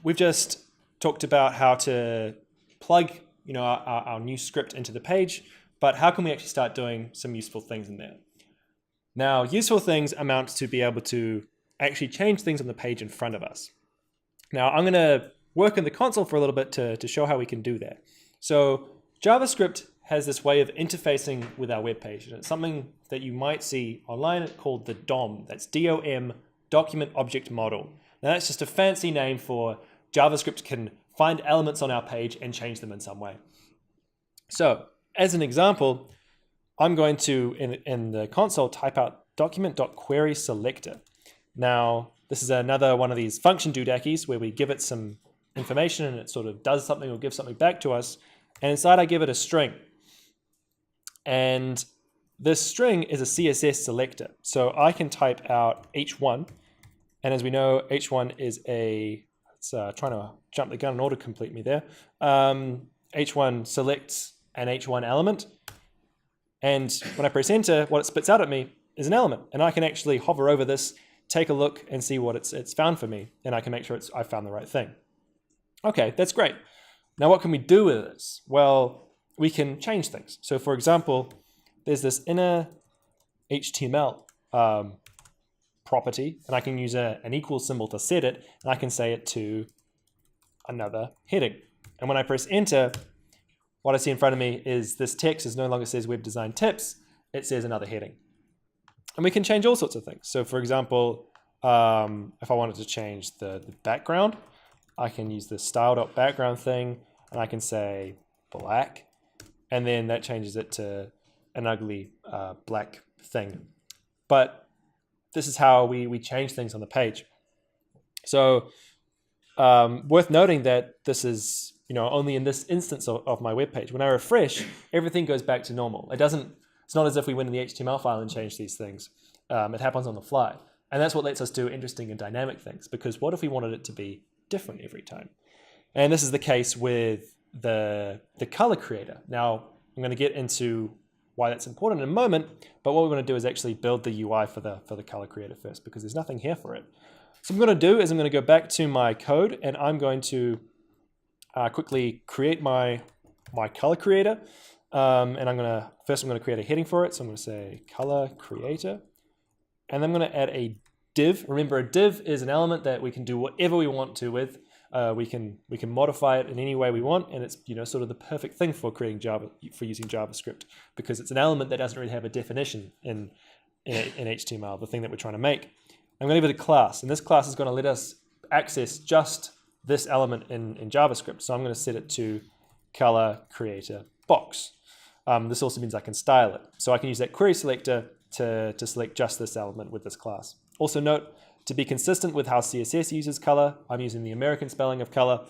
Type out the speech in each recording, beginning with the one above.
we've just talked about how to plug our new script into the page, but how can we actually start doing some useful things in there? Now, useful things amount to be able to actually change things on the page in front of us. Now, I'm going to work in the console for a little bit to show how we can do that. So JavaScript has this way of interfacing with our web page, and it's something that you might see online called the DOM. That's DOM, Document Object Model. Now, that's just a fancy name for JavaScript can find elements on our page and change them in some way. So, as an example, I'm going to, in the console, type out document.querySelector. Now, this is another one of these function doodackis where we give it some information and it sort of does something or gives something back to us. And inside I give it a string. And this string is a CSS selector. So I can type out h1. And as we know, h1 is it's trying to jump the gun and autocomplete me there. h1 selects an h1 element. And when I press enter, what it spits out at me is an element. And I can actually hover over this, take a look and see what it's found for me. And I can make sure I found the right thing. Okay, that's great. Now what can we do with this? Well, we can change things. So for example, there's this inner HTML property, and I can use an equal symbol to set it, and I can say it to another heading. And when I press enter, what I see in front of me is this text is no longer says web design tips, it says another heading. And we can change all sorts of things. So for example, if I wanted to change the background, I can use the style.background thing, and I can say black, and then that changes it to an ugly black thing. But this is how we change things on the page. So worth noting that this is only in this instance of my web page. When I refresh, everything goes back to normal. It's not as if we went in the HTML file and changed these things. It happens on the fly. And that's what lets us do interesting and dynamic things, because what if we wanted it to be different every time? And this is the case with the color creator. Now, I'm going to get into why that's important in a moment, but what we're going to do is actually build the UI for the color creator first, because there's nothing here for it. So what I'm going to do is I'm going to go back to my code, and I'm going to quickly create my color creator. And I'm going to create a heading for it. So I'm going to say color creator, and then I'm going to add a div. Remember, a div is an element that we can do whatever we want to with. We can modify it in any way we want, and it's sort of the perfect thing for using JavaScript, because it's an element that doesn't really have a definition in HTML, the thing that we're trying to make. I'm going to give it a class, and this class is going to let us access just this element in JavaScript. So I'm going to set it to color creator box. This also means I can style it. So I can use that query selector to select just this element with this class. Also note, to be consistent with how CSS uses color, I'm using the American spelling of color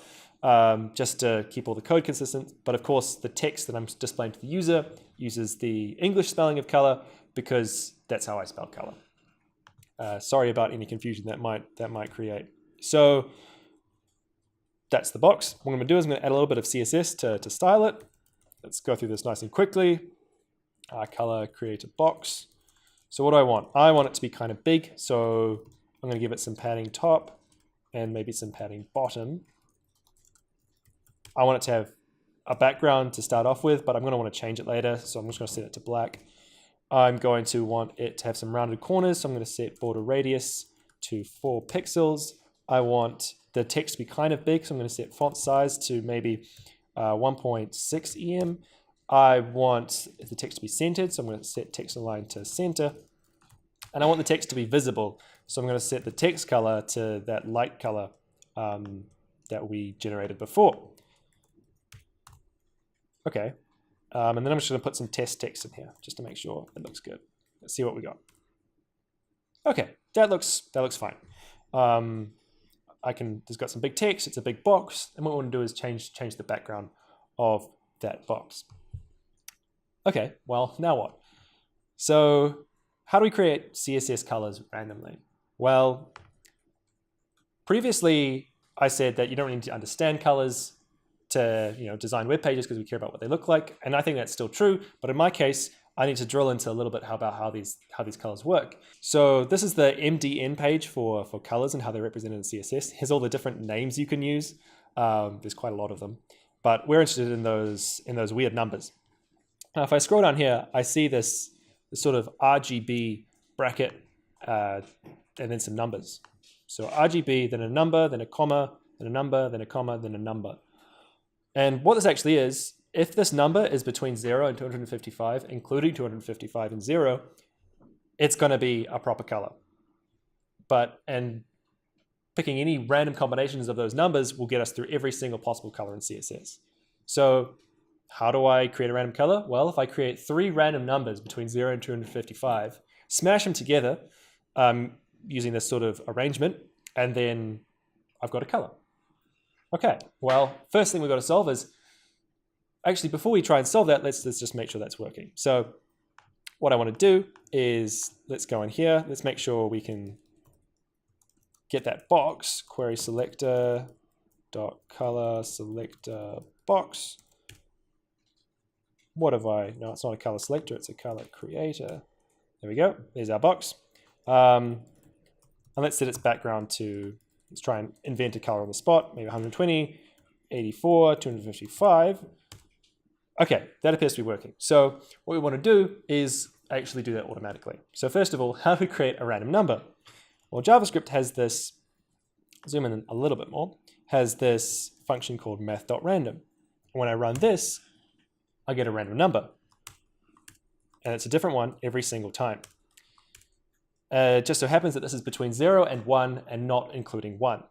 just to keep all the code consistent. But of course, the text that I'm displaying to the user uses the English spelling of color, because that's how I spell color. Sorry about any confusion that might create. So that's the box. What I'm going to do is I'm going to add a little bit of CSS to style it. Let's go through this nice and quickly. Color creator box. So what do I want? I want it to be kind of big, so I'm going to give it some padding top and maybe some padding bottom. I want it to have a background to start off with, but I'm going to want to change it later, so I'm just going to set it to black. I'm going to want it to have some rounded corners, so I'm going to set border radius to 4 pixels. I want the text to be kind of big, so I'm going to set font size to maybe 1.6 EM. I want the text to be centered, so I'm going to set text align to center. And I want the text to be visible, so I'm going to set the text color to that light color that we generated before. Okay, and then I'm just going to put some test text in here just to make sure it looks good. Let's see what we got. Okay, that looks fine. There's got some big text, it's a big box, and what we want to do is change the background of that box. Okay, well, now what? So how do we create CSS colors randomly? Well, previously I said that you don't really need to understand colors to design web pages, because we care about what they look like, and I think that's still true. But in my case, I need to drill into a little bit about how these colors work. So this is the MDN page for colors and how they're represented in CSS. Here's all the different names you can use. There's quite a lot of them, but we're interested in those weird numbers. Now, if I scroll down here, I see this sort of RGB bracket and then some numbers. So RGB, then a number, then a comma, then a number, then a comma, then a number. And what this actually is, if this number is between 0 and 255, including 255 and 0, it's going to be a proper color. And picking any random combinations of those numbers will get us through every single possible color in CSS. So how do I create a random color? Well, if I create 3 random numbers between 0 and 255, smash them together using this sort of arrangement, and then I've got a color. Okay, well, first thing we've got to solve is, actually, before we try and solve that, let's just make sure that's working. So what I want to do is, let's go in here. Let's make sure we can get that box, query selector dot color selector box. What have I? No, it's not a color selector, it's a color creator. There we go. There's our box. And let's set its background to, let's try and invent a color on the spot, maybe 120, 84, 255. Okay, that appears to be working. So what we want to do is actually do that automatically. So first of all, how do we create a random number? Well, JavaScript has this, zoom in a little bit more, has this function called Math.random. And when I run this, I get a random number. And it's a different one every single time. It just so happens that this is between 0 and 1 and not including 1.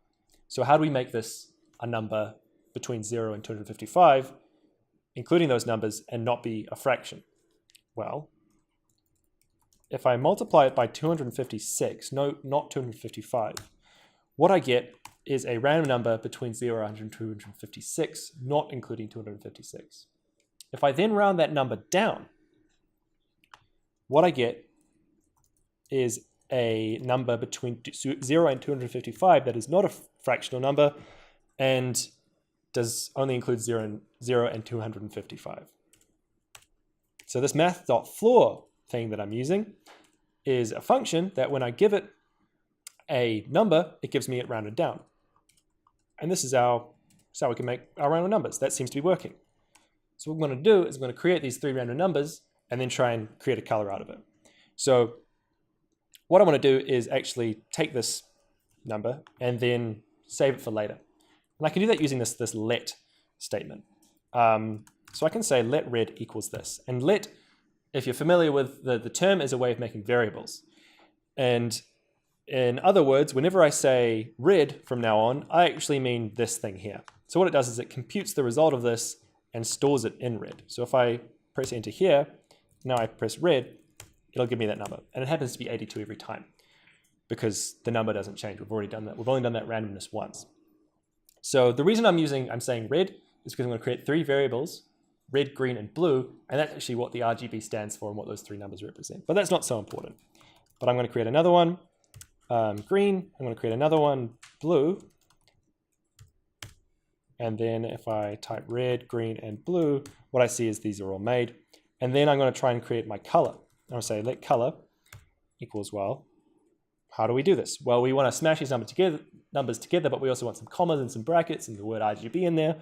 So how do we make this a number between 0 and 255, including those numbers, and not be a fraction? Well, if I multiply it by 256, no, not 255, what I get is a random number between 0 and 256, not including 256. If I then round that number down, what I get is a number between 0 and 255 that is not a fractional number and does only include 0 and 255. So this math.floor thing that I'm using is a function that when I give it a number, it gives me it rounded down. And this is how we can make our random numbers. That seems to be working. So what I'm going to do is I'm going to create these 3 random numbers and then try and create a color out of it. So what I want to do is actually take this number and then save it for later. And I can do that using this let statement. So I can say let red equals this. And let, if you're familiar with the term, is a way of making variables. And in other words, whenever I say red from now on, I actually mean this thing here. So what it does is it computes the result of this and stores it in red. So if I press enter here, now I press red, it'll give me that number. And it happens to be 82 every time because the number doesn't change. We've already done that. We've only done that randomness once. So the reason I'm saying red is because I'm going to create 3 variables, red, green, and blue, and that's actually what the RGB stands for and what those 3 numbers represent. But that's not so important. But I'm going to create another one, green. I'm going to create another one, blue. And then if I type red, green, and blue, what I see is these are all made. And then I'm going to try and create my color. I'm going to say let color equals, well, how do we do this? Well, we want to smash these numbers together, but we also want some commas and some brackets and the word RGB in there.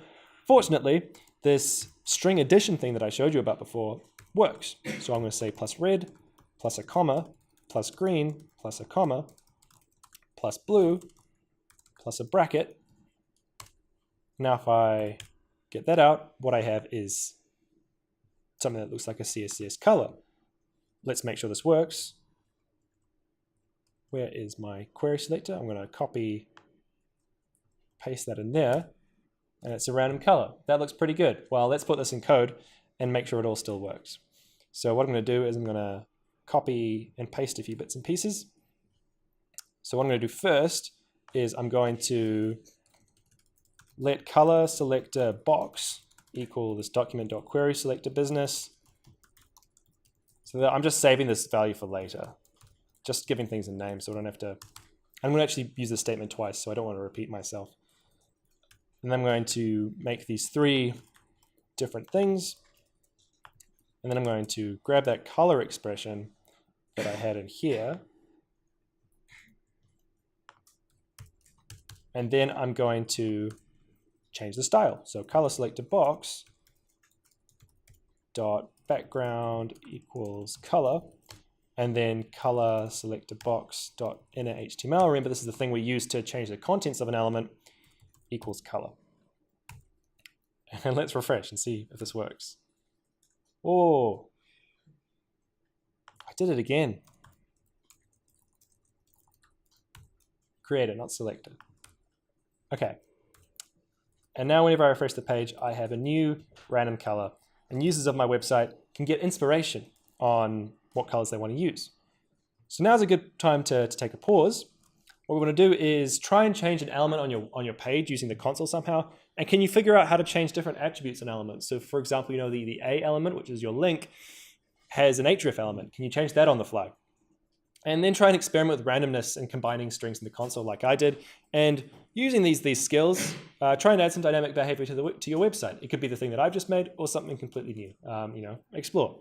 Fortunately, this string addition thing that I showed you about before works. So I'm going to say plus red, plus a comma, plus green, plus a comma, plus blue, plus a bracket. Now if I get that out, what I have is something that looks like a CSS color. Let's make sure this works. Where is my query selector? I'm going to copy, paste that in there, and it's a random color. That looks pretty good. Well, let's put this in code and make sure it all still works. So what I'm going to do is I'm going to copy and paste a few bits and pieces. So what I'm going to do first is I'm going to let color selector box equal this document.query selector business. So that I'm just saving this value for later, just giving things a name so I don't have to. I'm going to actually use this statement twice, so I don't want to repeat myself. And then I'm going to make these 3 different things. And then I'm going to grab that color expression that I had in here. And then I'm going to change the style. So color selector box dot background equals color, and then color selector box dot inner HTML. Remember, this is the thing we use to change the contents of an element, equals color. And let's refresh and see if this works. Oh, I did it again. Creator, not selector. Okay. And now whenever I refresh the page, I have a new random color, and users of my website can get inspiration on what colors they want to use. So now's a good time to take a pause. What we want to do is try and change an element on your page using the console somehow. And can you figure out how to change different attributes in elements? So for example, you know, the A element, which is your link, has an href element. Can you change that on the fly? And then try and experiment with randomness and combining strings in the console like I did. And using these skills, try and add some dynamic behavior to your website. It could be the thing that I've just made or something completely new. Explore.